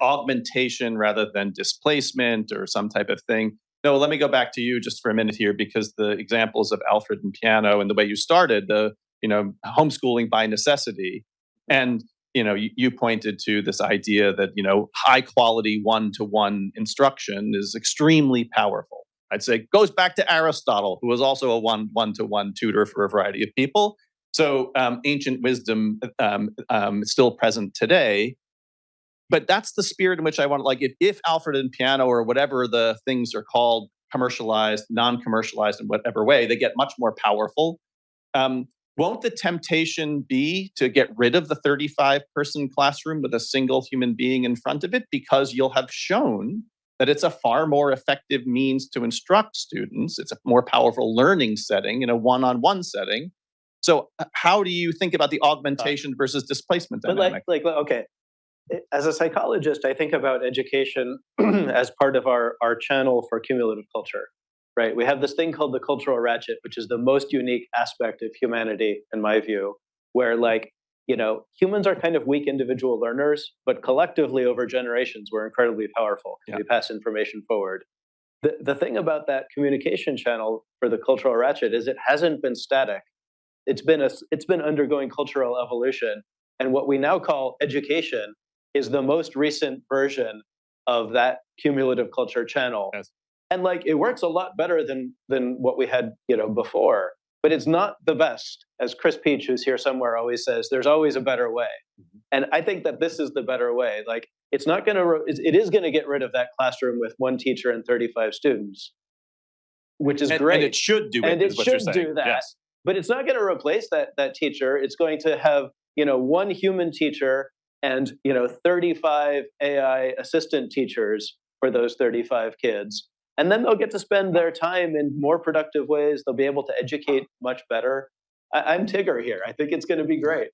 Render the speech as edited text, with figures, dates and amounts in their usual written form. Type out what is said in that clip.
augmentation rather than displacement or some type of thing. No, let me go back to you just for a minute here, because the examples of Alfred and piano and the way you started, the homeschooling by necessity, and you pointed to this idea that high quality one-to-one instruction is extremely powerful. I'd say it goes back to Aristotle, who was also a one-to-one tutor for a variety of people. So ancient wisdom is still present today. But that's the spirit in which I want to, like, if Alfred and piano or whatever the things are called, commercialized, non-commercialized in whatever way, they get much more powerful. Won't the temptation be to get rid of the 35-person classroom with a single human being in front of it, because you'll have shown that it's a far more effective means to instruct students? It's a more powerful learning setting in a one-on-one setting. So how do you think about the augmentation versus displacement dynamic? Okay. As a psychologist, I think about education as part of our channel for cumulative culture, right? We have this thing called the cultural ratchet, which is the most unique aspect of humanity, in my view, where humans are kind of weak individual learners, but collectively over generations, we're incredibly powerful. Yeah. We pass information forward. The thing about that communication channel for the cultural ratchet is it hasn't been static. It's been undergoing cultural evolution. And what we now call education is the most recent version of that cumulative culture channel. Yes. And it works a lot better than what we had before, but it's not the best. As Chris Peach, who's here somewhere, always says, there's always a better way. Mm-hmm. And I think that this is the better way. It's not going to, it is going to get rid of that classroom with one teacher and 35 students, which is great. And it should do it. And it should do that. Yes. But it's not going to replace that teacher. It's going to have, one human teacher and 35 AI assistant teachers for those 35 kids. And then they'll get to spend their time in more productive ways. They'll be able to educate much better. I'm Tigger here. I think it's going to be great.